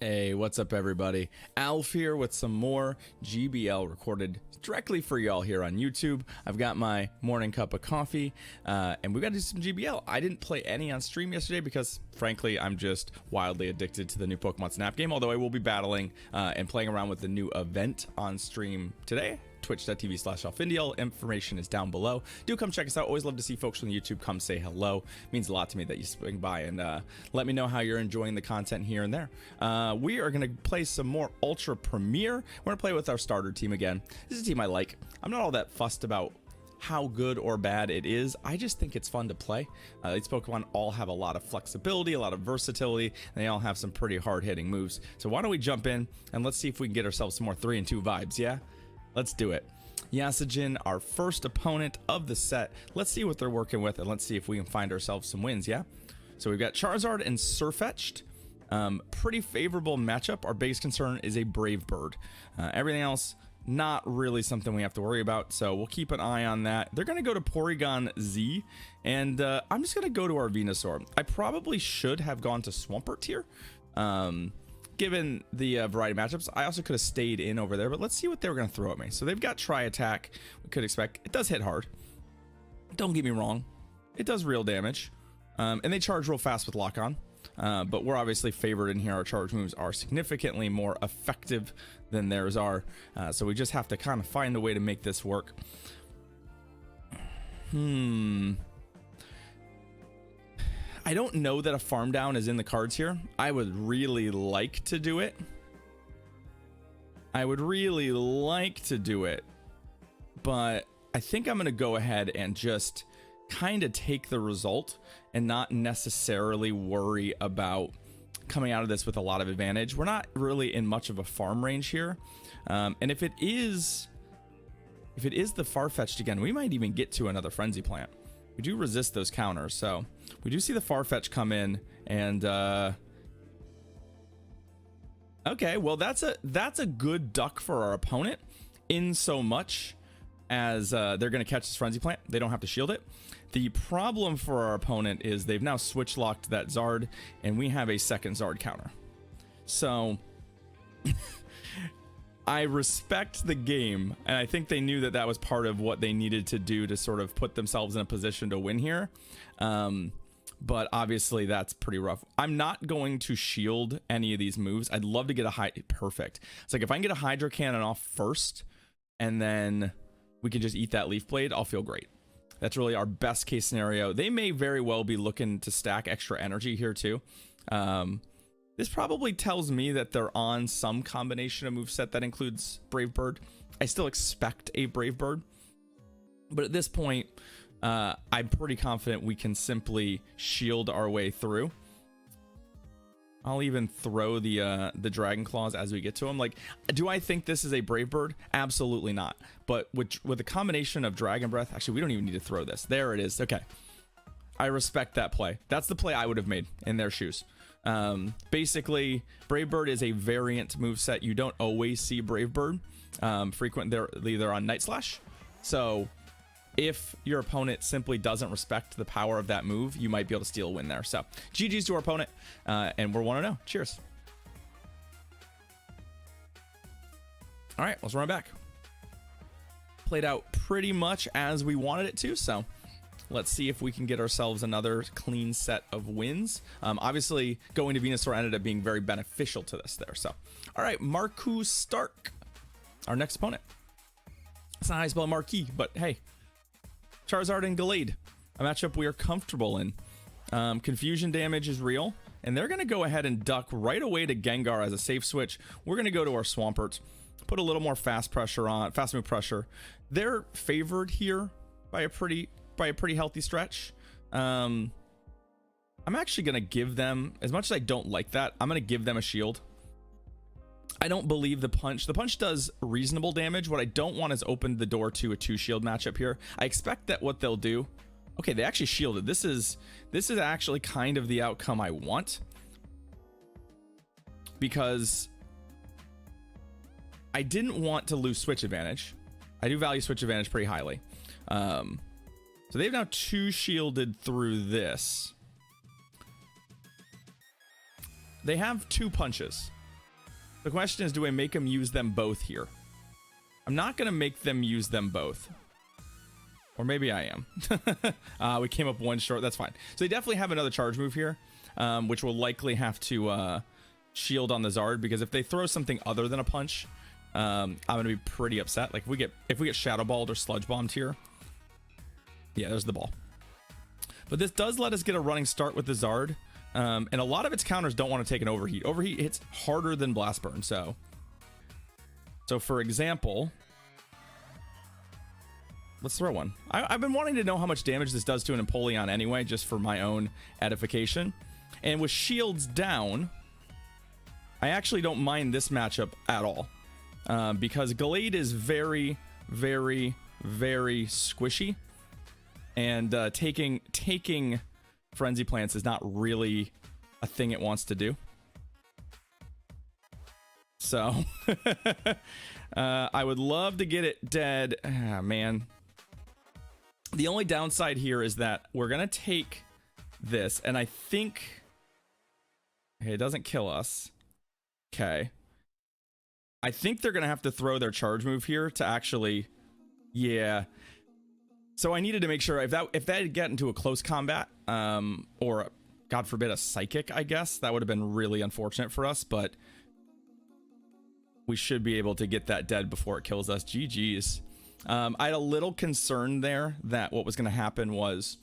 Hey, what's up everybody? Alf here with some more GBL recorded directly for y'all here on YouTube. I've got my morning cup of coffee and we got to do some GBL. I didn't play any on stream yesterday because frankly I'm just wildly addicted to the new Pokemon Snap game, although I will be battling and playing around with the new event on stream today. Twitch.tv/AlfIndial. Information is down below. Do come check us out. Always love to see folks on YouTube come say hello. It means a lot to me that you swing by and let me know how you're enjoying the content here and there. We are going to play some more Ultra Premier. We're going to play with our starter team again. This is a team I like. I'm not all that fussed about how good or bad it is. I just think it's fun to play. These Pokemon all have a lot of flexibility, a lot of versatility, and they all have some pretty hard-hitting moves. So why don't we jump in and let's see if we can get ourselves some more 3 and 2 vibes, yeah? Let's do it. Yasajin, our first opponent of the set. Let's see what they're working with and let's see if we can find ourselves some wins, yeah? So we've got Charizard and Sirfetch'd. Pretty favorable matchup. Our biggest concern is a Brave Bird. Everything else, not really something we have to worry about, so we'll keep an eye on that. They're going to go to Porygon Z, and I'm just going to go to our Venusaur. I probably should have gone to Swampert here. Given the variety of matchups, I also could have stayed in over there, but let's see what they were going to throw at me. So they've got Tri-Attack. We could expect. It does hit hard. Don't get me wrong. It does real damage. And they charge real fast with Lock-On. But we're obviously favored in here. Our charge moves are significantly more effective than theirs are. So we just have to kind of find a way to make this work. I don't know that a farm down is in the cards here. I would really like to do it. But I think I'm going to go ahead and just kind of take the result and not necessarily worry about coming out of this with a lot of advantage. We're not really in much of a farm range here. And if it is the Farfetch'd again, we might even get to another Frenzy Plant. We do resist those counters, so we do see the Farfetch'd come in, and okay, well that's a good duck for our opponent, in so much as they're going to catch this Frenzy Plant. They don't have to shield it. The problem for our opponent is they've now switch locked that Zard, and we have a second Zard counter. So I respect the game, and I think they knew that that was part of what they needed to do to sort of put themselves in a position to win here. But obviously that's pretty rough. I'm not going to shield any of these moves. I'd love to get a perfect. It's like if I can get a Hydro Cannon off first, and then we can just eat that Leaf Blade, I'll feel great. That's really our best case scenario. They may very well be looking to stack extra energy here too. This probably tells me that they're on some combination of moveset that includes Brave Bird. I still expect a Brave Bird, but at this point, I'm pretty confident we can simply shield our way through. I'll even throw the Dragon Claws as we get to them. Like, do I think this is a Brave Bird? Absolutely not. But with a combination of Dragon Breath, actually, we don't even need to throw this. There it is. Okay. I respect that play. That's the play I would have made in their shoes. Basically, Brave Bird is a variant moveset. You don't always see Brave Bird. Frequently they're on Night Slash. So if your opponent simply doesn't respect the power of that move, you might be able to steal a win there. So GG's to our opponent, and we're 1-0. Cheers. All right, let's run it back. Played out pretty much as we wanted it to, so let's see if we can get ourselves another clean set of wins. Obviously, going to Venusaur ended up being very beneficial to this there. So, all right, Marku Stark, our next opponent. It's not how you spell Marquis, but hey, Charizard and Gallade, a matchup we are comfortable in. Confusion damage is real, and they're going to go ahead and duck right away to Gengar as a safe switch. We're going to go to our Swampert, put a little more fast move pressure. They're favored here by a pretty healthy stretch. I'm actually gonna give them, as much as I don't like that, I'm gonna give them a shield. I don't believe the punch does reasonable damage. What I don't want is open the door to a 2 shield matchup here. I expect that what they'll do, okay, they actually shielded. This is actually kind of the outcome I want, because I didn't want to lose switch advantage. I do value switch advantage pretty highly. So they've now 2 shielded through this. They have 2 punches. The question is, do I make them use them both here? I'm not going to make them use them both. Or maybe I am. We came up one short. That's fine. So they definitely have another charge move here, which will likely have to shield on the Zard, because if they throw something other than a punch, I'm going to be pretty upset. Like if we get Shadow Balled or Sludge Bombed here. Yeah, there's the ball. But this does let us get a running start with the Zard. And a lot of its counters don't want to take an Overheat. Overheat hits harder than Blast Burn. So for example, let's throw one. I've been wanting to know how much damage this does to an Empoleon anyway, just for my own edification. And with shields down, I actually don't mind this matchup at all. Because Gallade is very, very, very squishy. And taking Frenzy Plants is not really a thing it wants to do. So I would love to get it dead. Ah, man. The only downside here is that we're going to take this, and I think... Okay, it doesn't kill us. Okay. I think they're going to have to throw their charge move here to actually... Yeah. So I needed to make sure if that had gotten into a close combat, or God forbid a psychic, I guess that would have been really unfortunate for us, but we should be able to get that dead before it kills us. GG's. I had a little concern there that what was going to happen was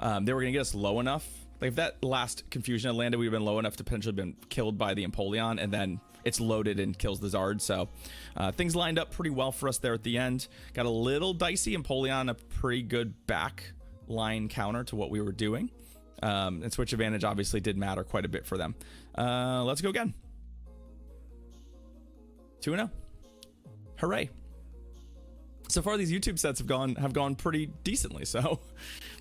they were going to get us low enough. Like if that last confusion had landed, we'd have been low enough to potentially been killed by the Empoleon, and then it's loaded and kills the Zard. So things lined up pretty well for us there at the end. Got a little dicey. Empoleon, a pretty good back line counter to what we were doing. And switch advantage obviously did matter quite a bit for them. Let's go again. 2-0. Hooray. So far these YouTube sets have gone pretty decently, so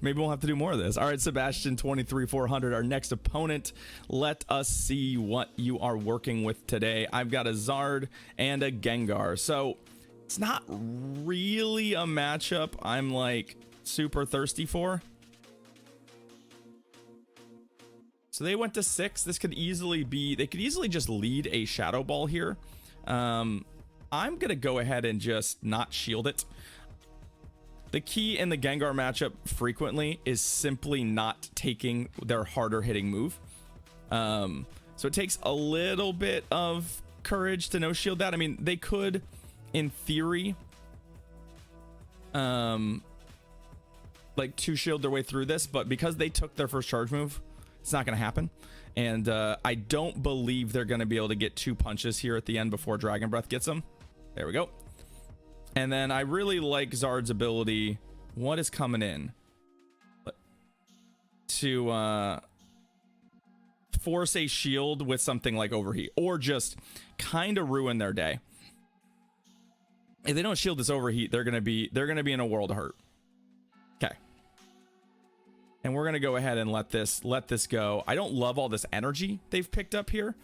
maybe we'll have to do more of this. All right, Sebastian 23400, our next opponent. Let us see what you are working with today. I've got a Zard and a Gengar, so it's not really a matchup I'm like super thirsty for. So they went to 6. This could easily be, they could easily just lead a Shadow Ball here. I'm going to go ahead and just not shield it. The key in the Gengar matchup frequently is simply not taking their harder hitting move. So it takes a little bit of courage to no shield that. I mean, they could, in theory, like 2-shield their way through this, but because they took their first charge move, it's not going to happen. And I don't believe they're going to be able to get 2 punches here at the end before Dragon Breath gets them. There we go. And then I really like Zard's ability. What is coming in? To force a shield with something like Overheat, or just kind of ruin their day. If they don't shield this Overheat, they're gonna be in a world of hurt. Okay. And we're gonna go ahead and let this go. I don't love all this energy they've picked up here.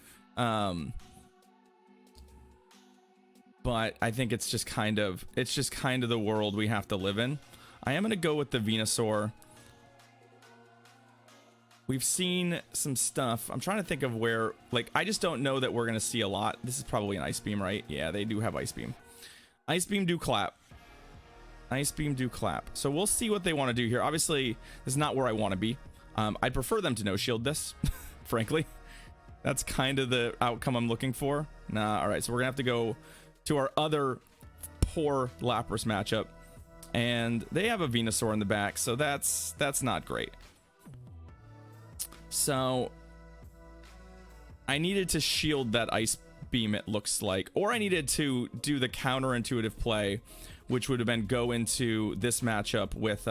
But I think it's just kind of the world we have to live in. I am going to go with the Venusaur. We've seen some stuff. I'm trying to think of where, like, I just don't know that we're going to see a lot. This is probably an Ice Beam, right? Yeah, they do have Ice Beam. Ice Beam do clap. Ice Beam do clap. So we'll see what they want to do here. Obviously, this is not where I want to be. I'd prefer them to no shield this, frankly. That's kind of the outcome I'm looking for. Nah, all right, so we're going to have to go to our other poor Lapras matchup, and they have a Venusaur in the back, so that's not great. So I needed to shield that Ice Beam, it looks like, or I needed to do the counterintuitive play, which would have been go into this matchup with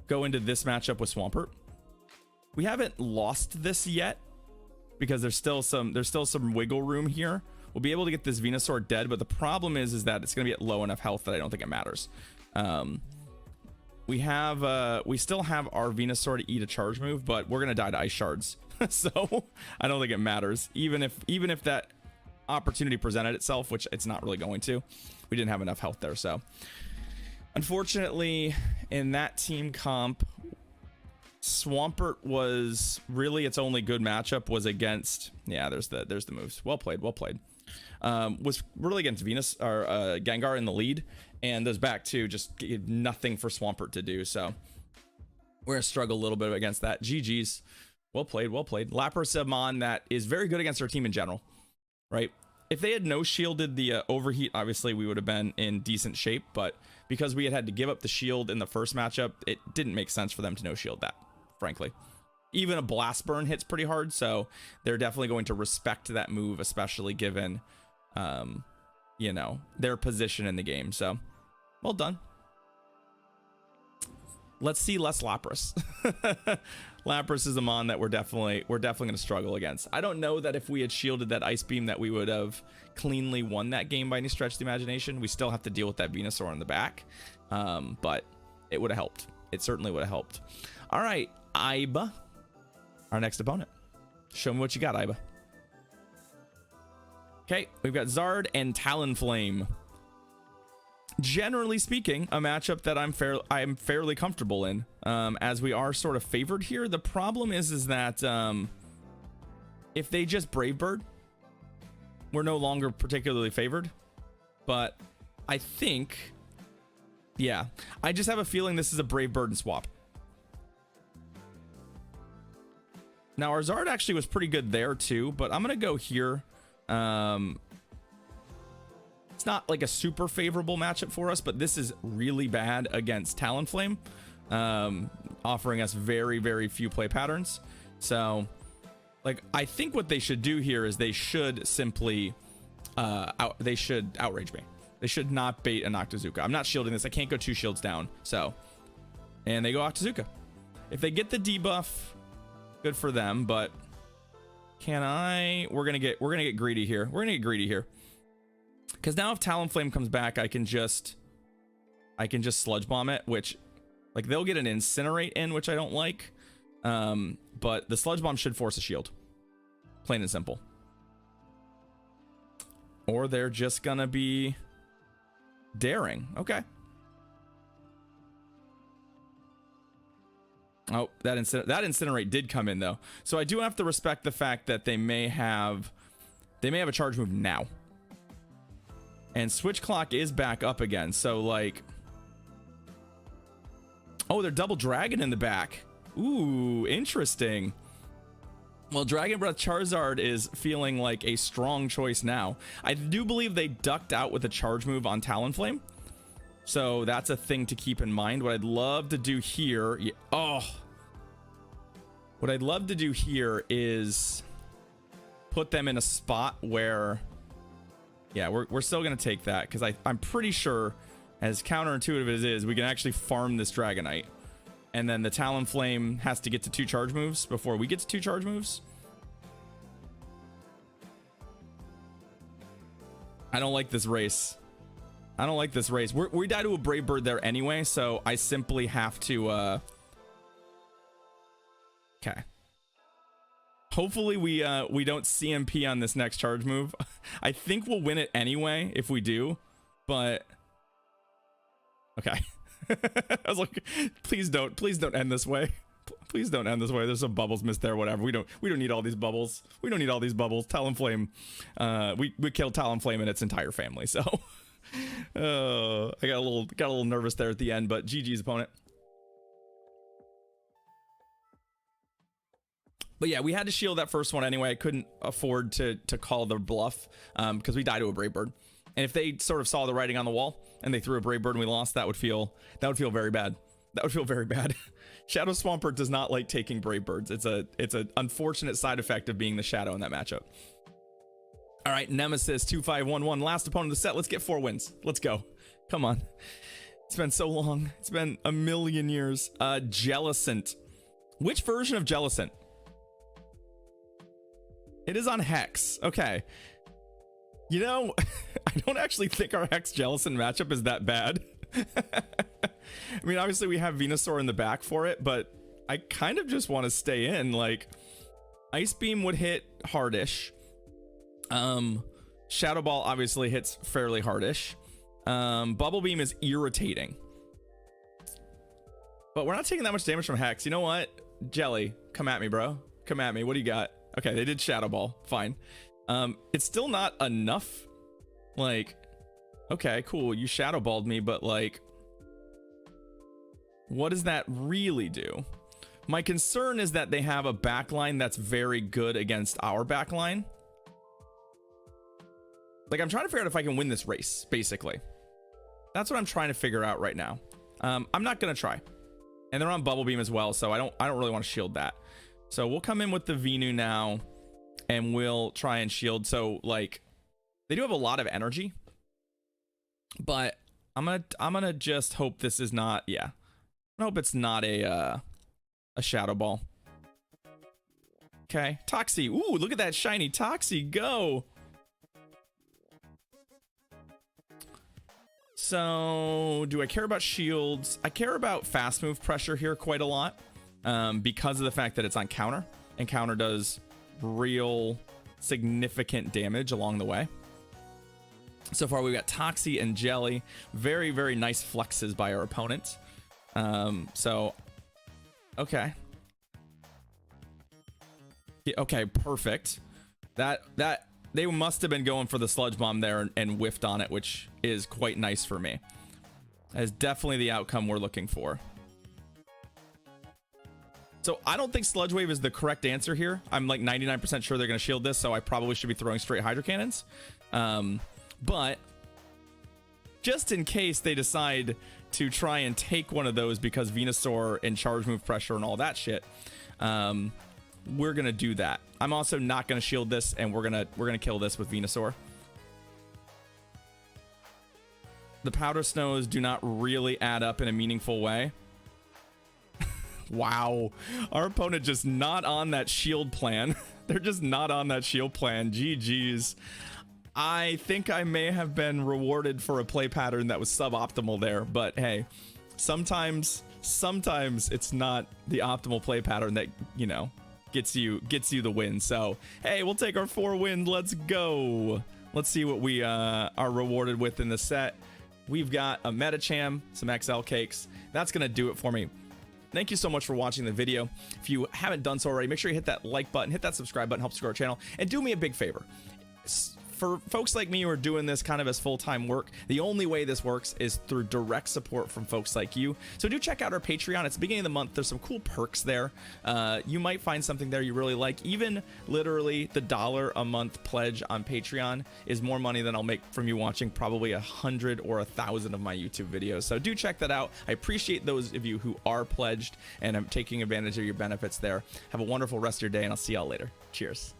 Swampert. We haven't lost this yet because there's still some wiggle room here. We'll be able to get this Venusaur dead, but the problem is that it's going to be at low enough health that I don't think it matters. We still have our Venusaur to eat a charge move, but we're going to die to Ice Shards. So I don't think it matters. Even if that opportunity presented itself, which it's not really going to, we didn't have enough health there. So unfortunately, in that team comp, Swampert was really its only good matchup was against, yeah, there's the moves. Well played, well played. Was really against Venus or Gengar in the lead, and those back two just gave nothing for Swampert to do. So we're gonna struggle a little bit against that. GG's. Well played, well played. Lapras Mon that is very good against our team in general, right? If they had no shielded the overheat, obviously we would have been in decent shape, but because we had to give up the shield in the first matchup, it didn't make sense for them to no shield that, frankly. Even a blast burn hits pretty hard, so they're definitely going to respect that move, especially given you know, their position in the game. So well done. Let's see less Lapras. Lapras is a mon that we're definitely going to struggle against. I don't know that if we had shielded that Ice Beam that we would have cleanly won that game by any stretch of the imagination. We still have to deal with that Venusaur in the back, but it would have helped. It certainly would have helped. All right, Iba, our next opponent. Show me what you got, Iba. Okay, we've got Zard and Talonflame. Generally speaking, a matchup that I'm fairly comfortable in, as we are sort of favored here. The problem is that if they just Brave Bird, we're no longer particularly favored. But I think, yeah, I just have a feeling this is a Brave Bird and swap. Now our Zard actually was pretty good there too, but I'm gonna go here. It's not like a super favorable matchup for us, but this is really bad against Talonflame, offering us very, very few play patterns. So, like, I think what they should do here is they should simply, they should outrage me. They should not bait a Noctizuka. I'm not shielding this. I can't go 2 shields down. So, and they go Noctizuka. If they get the debuff, good for them. But can I? We're gonna get greedy here. We're gonna get greedy here. Because now if Talonflame comes back, I can just Sludge Bomb it, which, like, they'll get an Incinerate in, which I don't like. But the Sludge Bomb should force a shield. Plain and simple. Or they're just gonna be daring. Okay. Oh, that Incinerate did come in, though. So I do have to respect the fact that they may have a charge move now. And Switch Clock is back up again, so like, oh, they're double dragon in the back. Ooh, interesting. Well, Dragon Breath Charizard is feeling like a strong choice now. I do believe they ducked out with a charge move on Talonflame, so that's a thing to keep in mind. What I'd love to do here, what I'd love to do here is put them in a spot where, yeah, we're still going to take that, because I'm pretty sure, as counterintuitive as it is, we can actually farm this Dragonite. And then the Talonflame has to get to 2 charge moves before we get to 2 charge moves. I don't like this race. I don't like this race. We die to a Brave Bird there anyway, so I simply have to... Okay. Hopefully we don't CMP on this next charge move. I think we'll win it anyway if we do, but okay. I was like, please don't end this way. Please don't end this way. There's some bubbles missed there, whatever. We don't need all these bubbles. We don't need all these bubbles. Talonflame, we killed Talonflame and its entire family. So I got a little nervous there at the end, but GG's opponent. But yeah, we had to shield that first one anyway. I couldn't afford to call the bluff because we died to a Brave Bird. And if they sort of saw the writing on the wall and they threw a Brave Bird and we lost, that would feel very bad. That would feel very bad. Shadow Swampert does not like taking Brave Birds. It's an unfortunate side effect of being the Shadow in that matchup. All right, Nemesis 2511, last opponent of the set. Let's get 4 wins. Let's go. Come on. It's been so long. It's been a million years. Jellicent. Which version of Jellicent? It is on Hex. Okay. You know, I don't actually think our Hex Jellicent matchup is that bad. I mean, obviously we have Venusaur in the back for it, but I kind of just want to stay in. Like, Ice Beam would hit hardish. Shadow Ball obviously hits fairly hardish. Bubble Beam is irritating. But we're not taking that much damage from Hex. You know what? Jelly, come at me, bro. Come at me. What do you got? Okay, they did Shadow Ball. Fine. It's still not enough. Like, okay, cool. You Shadow Balled me, but like, what does that really do? My concern is that they have a backline that's very good against our backline. Like, I'm trying to figure out if I can win this race, basically. That's what I'm trying to figure out right now. I'm not gonna try. And they're on Bubble Beam as well, so I don't really want to shield that. So we'll come in with the Venu now, and we'll try and shield. So like, they do have a lot of energy, but I'm gonna just hope this is not. Yeah, I hope it's not a Shadow Ball. Okay, Toxie. Ooh, look at that shiny Toxie go. So, do I care about shields? I care about fast move pressure here quite a lot, because of the fact that it's on counter, and counter does real significant damage along the way. So far, we've got Toxie and Jelly. Very, very nice flexes by our opponent. So, okay. Yeah, okay, perfect. That they must have been going for the Sludge Bomb there and whiffed on it, which is quite nice for me. That is definitely the outcome we're looking for. So I don't think Sludge Wave is the correct answer here. I'm like 99% sure they're going to shield this, so I probably should be throwing straight Hydro Cannons. But just in case they decide to try and take one of those because Venusaur and charge move pressure and all that shit, we're gonna do that. I'm also not gonna shield this, and we're gonna kill this with Venusaur. The Powder Snows do not really add up in a meaningful way. Wow, our opponent just not on that shield plan. They're just not on that shield plan. GG's. I think I may have been rewarded for a play pattern that was suboptimal there, but hey, sometimes it's not the optimal play pattern that, you know, gets you the win. So hey, we'll take our 4 wins. Let's go. Let's see what we are rewarded with in the set. We've got a Metacham, some XL cakes. That's gonna do it for me. Thank you so much for watching the video. If you haven't done so already, make sure you hit that like button, hit that subscribe button, helps grow our channel, and do me a big favor. For folks like me who are doing this kind of as full-time work, the only way this works is through direct support from folks like you. So do check out our Patreon. It's the beginning of the month. There's some cool perks there. You might find something there you really like. Even literally the $1 a month pledge on Patreon is more money than I'll make from you watching probably 100 or 1,000 of my YouTube videos. So do check that out. I appreciate those of you who are pledged, and I'm taking advantage of your benefits there. Have a wonderful rest of your day, and I'll see y'all later. Cheers.